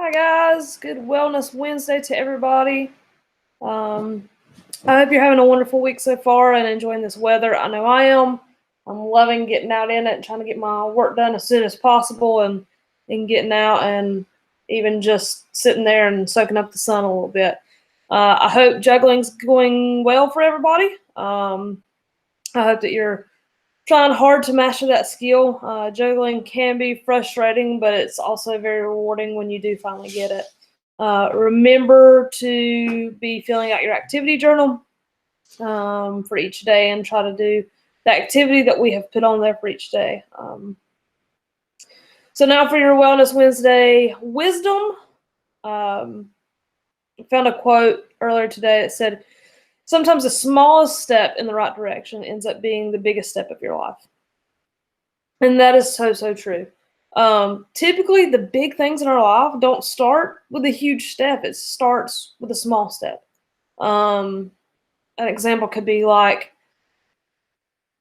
Hi guys, good Wellness Wednesday to everybody. I hope you're having a wonderful week so far and enjoying this weather. I know I am. I'm loving getting out in it and trying to get my work done as soon as possible and getting out and even just sitting there and soaking up the sun a little bit. I hope juggling's going well for everybody. I hope that you're trying hard to master that skill. Juggling can be frustrating, but it's also very rewarding when you do finally get it. Remember to be filling out your activity journal for each day and try to do the activity that we have put on there for each day. So now for your Wellness Wednesday wisdom. I found a quote earlier today that said, sometimes the smallest step in the right direction ends up being the biggest step of your life. And that is so, so true. Typically, the big things in our life don't start with a huge step. It starts with a small step. An example could be like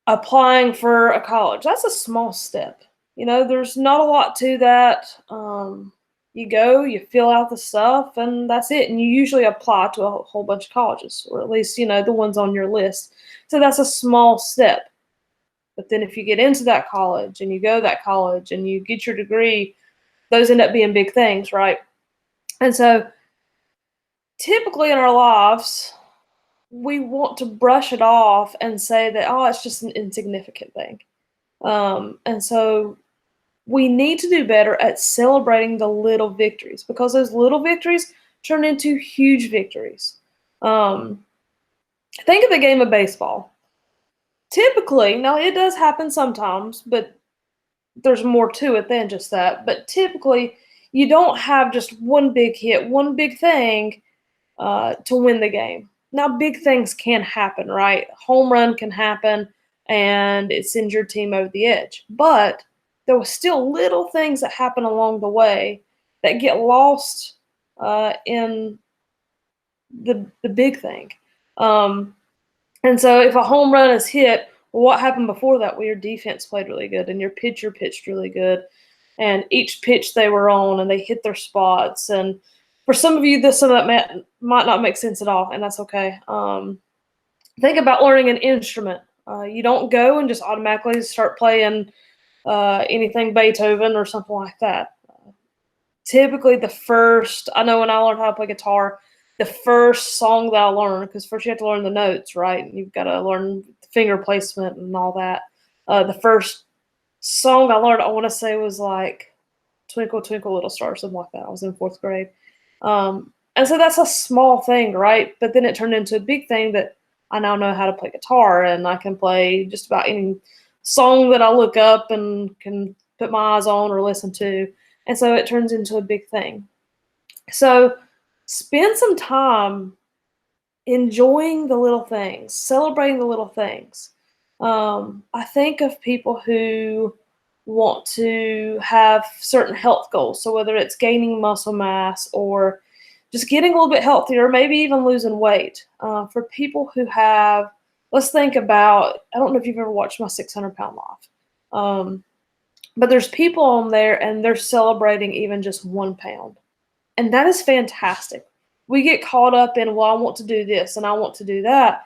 applying for a college. That's a small step. There's not a lot to that. You go, you fill out the stuff, and that's it. And you usually apply to a whole bunch of colleges, or at least, the ones on your list. So that's a small step. But then if you get into that college and you go to that college and you get your degree, those end up being big things, right? And so typically in our lives, we want to brush it off and say that, oh, it's just an insignificant thing. And so we need to do better at celebrating the little victories, because those little victories turn into huge victories. Think of the game of baseball. Typically, now it does happen sometimes, but there's more to it than just that. But typically, you don't have just one big hit, one big thing to win the game. Now, big things can happen, right? Home run can happen, and it sends your team over the edge. But there were still little things that happen along the way that get lost in the big thing. And so if a home run is hit, well, what happened before that? Well, your defense played really good and your pitcher pitched really good. And each pitch they were on and they hit their spots. And for some of you, some of that might not make sense at all, and that's okay. Think about learning an instrument. You don't go and just automatically start playing anything Beethoven or something like that. Typically I know when I learned how to play guitar, the first song that I learned, because first you have to learn the notes, right? And you've got to learn the finger placement and all that. The first song I learned, I want to say, was like Twinkle, Twinkle, Little Star, something like that. I was in 4th grade. And so that's a small thing, right? But then it turned into a big thing that I now know how to play guitar, and I can play just about any song that I look up and can put my eyes on or listen to. And so it turns into a big thing. So spend some time enjoying the little things, celebrating the little things. I think of people who want to have certain health goals. So whether it's gaining muscle mass or just getting a little bit healthier, maybe even losing weight. For people who have, let's think about, I don't know if you've ever watched my 600-pound life. But there's people on there and they're celebrating even just 1 pound. And that is fantastic. We get caught up in, well, I want to do this and I want to do that,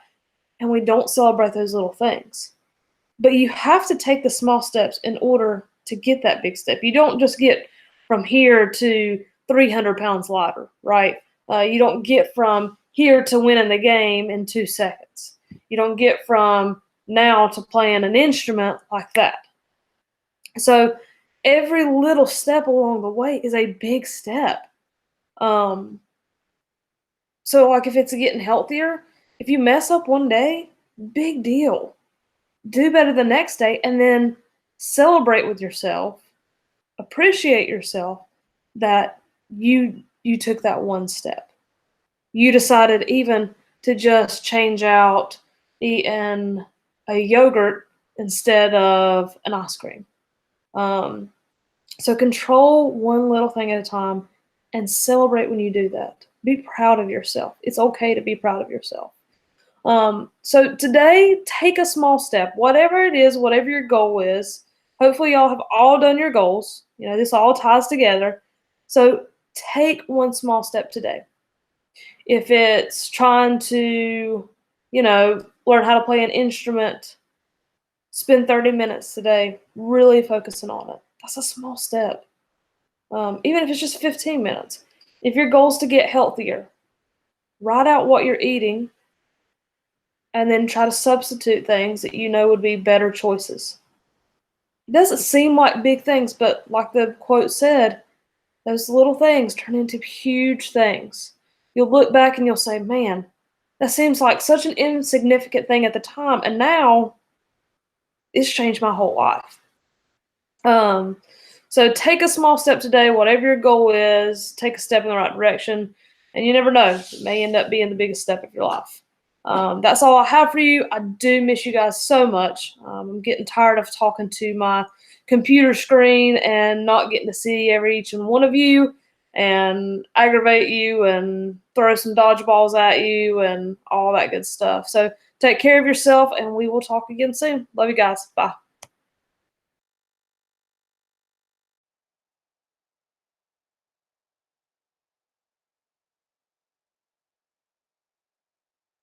and we don't celebrate those little things. But you have to take the small steps in order to get that big step. You don't just get from here to 300 pounds lighter, right? You don't get from here to winning the game in 2 seconds. You don't get from now to playing an instrument like that. So every little step along the way is a big step. So like if it's getting healthier, if you mess up one day, big deal. Do better the next day, and then celebrate with yourself. Appreciate yourself that you took that one step. You decided even to just change out eating a yogurt instead of an ice cream. So control one little thing at a time and celebrate when you do that. Be proud of yourself. It's okay to be proud of yourself. So today, take a small step, whatever it is, whatever your goal is. Hopefully y'all have all done your goals. This all ties together. So Take one small step today. If it's trying to, learn how to play an instrument, spend 30 minutes today really focusing on it. That's a small step. Even if it's just 15 minutes. If your goal is to get healthier, write out what you're eating and then try to substitute things that you know would be better choices. It doesn't seem like big things, but like the quote said, those little things turn into huge things. You'll look back and you'll say, man, that seems like such an insignificant thing at the time, and now it's changed my whole life. Um, so take a small step today, whatever your goal is, take a step in the right direction, and you never know, it may end up being the biggest step of your life. That's all I have for you. I do miss you guys so much. I'm getting tired of talking to my computer screen and not getting to see each and one of you and aggravate you and throw some dodgeballs at you and all that good stuff. So take care of yourself, and we will talk again soon. Love you guys. Bye.